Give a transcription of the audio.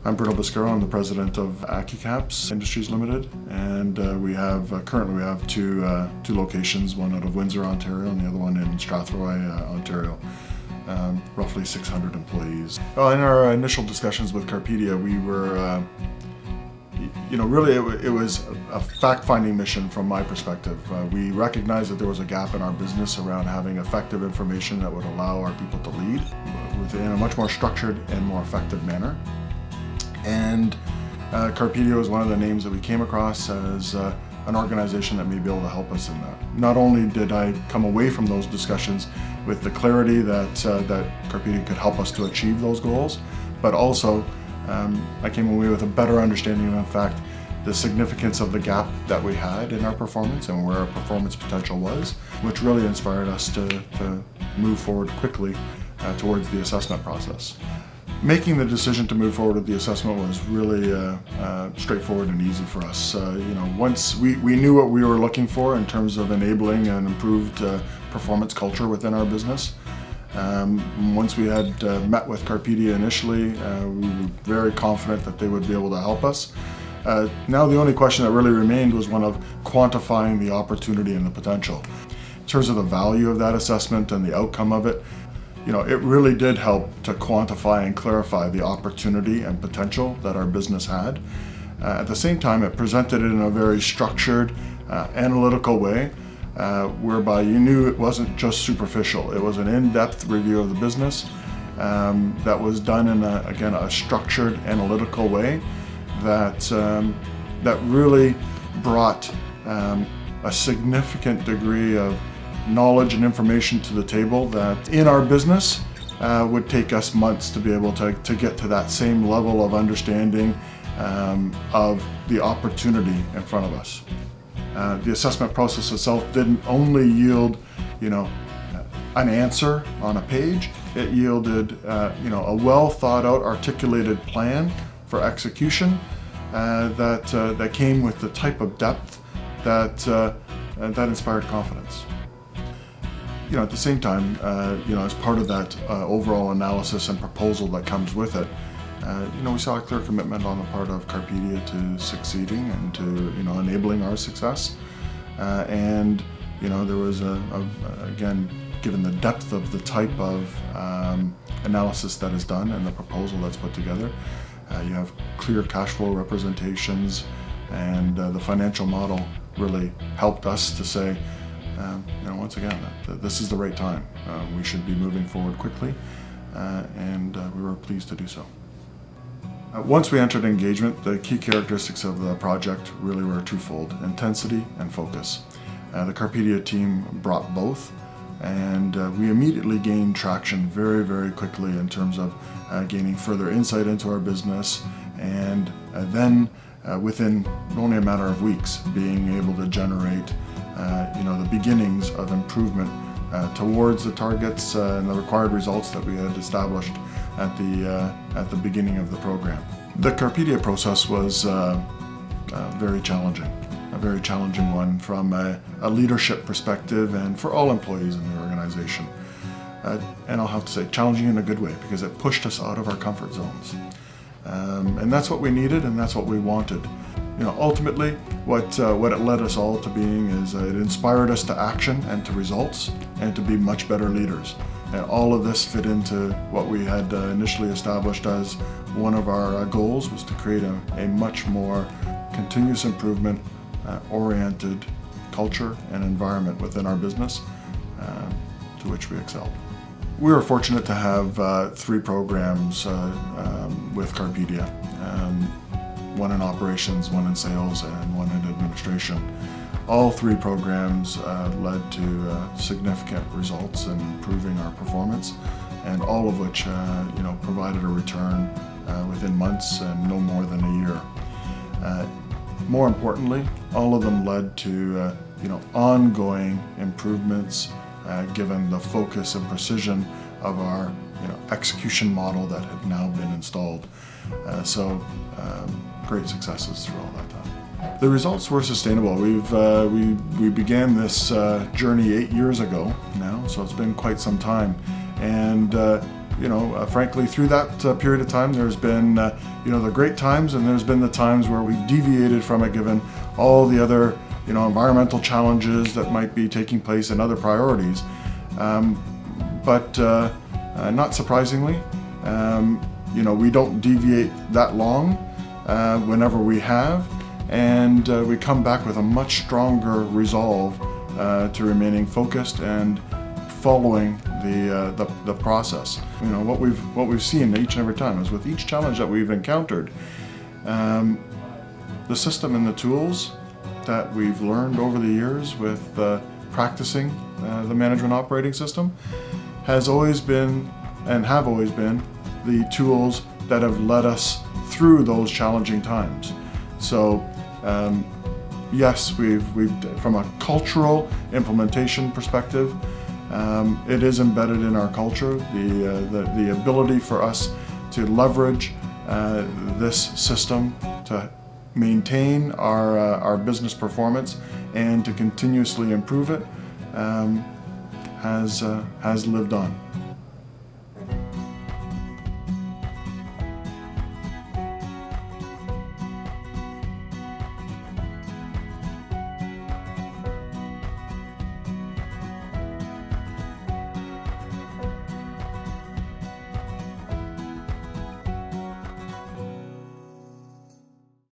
I'm Bruno Biscaro. I'm the president of Accucaps Industries Limited, and currently we have two locations, one out of Windsor, Ontario, and the other one in Strathroy, Ontario. Roughly 600 employees. Well, in our initial discussions with Carpedia, we were, it was a fact-finding mission from my perspective. We recognized that there was a gap in our business around having effective information that would allow our people to lead in a much more structured and more effective manner. And Carpedia was one of the names that we came across as an organization that may be able to help us in that. Not only did I come away from those discussions with the clarity that Carpedia could help us to achieve those goals, but also I came away with a better understanding of, in fact, the significance of the gap that we had in our performance and where our performance potential was, which really inspired us to move forward quickly towards the assessment process. Making the decision to move forward with the assessment was really straightforward and easy for us. Once we knew what we were looking for in terms of enabling an improved performance culture within our business. Once we had met with Carpedia initially, we were very confident that they would be able to help us. Now the only question that really remained was one of quantifying the opportunity and the potential. In terms of the value of that assessment and the outcome of it, it really did help to quantify and clarify the opportunity and potential that our business had. At the same time, it presented it in a very structured, analytical way, whereby you knew it wasn't just superficial. It was an in-depth review of the business that was done in a structured, analytical way that really brought a significant degree of knowledge and information to the table that in our business would take us months to be able to get to that same level of understanding of the opportunity in front of us. The assessment process itself didn't only yield, an answer on a page. It yielded, a well thought out, articulated plan for execution that came with the type of depth that inspired confidence. At the same time, as part of that overall analysis and proposal that comes with it, we saw a clear commitment on the part of Carpedia to succeeding and to, enabling our success. There was again, given the depth of the type of analysis that is done and the proposal that's put together, you have clear cash flow representations, and the financial model really helped us to say, once again, that this is the right time. We should be moving forward quickly, and we were pleased to do so. Once we entered engagement, the key characteristics of the project really were twofold: intensity and focus. The Carpedia team brought both, and we immediately gained traction very, very quickly in terms of gaining further insight into our business, and then within only a matter of weeks, being able to generate the beginnings of improvement towards the targets and the required results that we had established at the beginning of the program. The Carpedia process was very challenging, a very challenging one from a leadership perspective and for all employees in the organization. And I'll have to say, challenging in a good way, because it pushed us out of our comfort zones. And that's what we needed, and that's what we wanted. Ultimately, what it led us all to being is it inspired us to action and to results and to be much better leaders. And all of this fit into what we had initially established as one of our goals, was to create a much more continuous improvement oriented culture and environment within our business to which we excelled. We were fortunate to have 3 programs with Carpedia. One in operations, one in sales, and one in administration. All 3 programs led to significant results in improving our performance, and all of which provided a return within months and no more than a year. More importantly, all of them led to ongoing improvements given the focus and precision of our execution model that had now been installed. Great successes through all that time. The results were sustainable. We began this journey 8 years ago now, so it's been quite some time. And frankly, through that period of time, there's been, the great times, and there's been the times where we've deviated from it, given all the other, environmental challenges that might be taking place and other priorities. But not surprisingly, we don't deviate that long whenever we have, and we come back with a much stronger resolve to remaining focused and following the process. What we've seen each and every time is, with each challenge that we've encountered, the system and the tools that we've learned over the years with practicing the management operating system have always been the tools that have led us through those challenging times. So yes, we've from a cultural implementation perspective, it is embedded in our culture, the ability for us to leverage this system to maintain our business performance and to continuously improve it has lived on.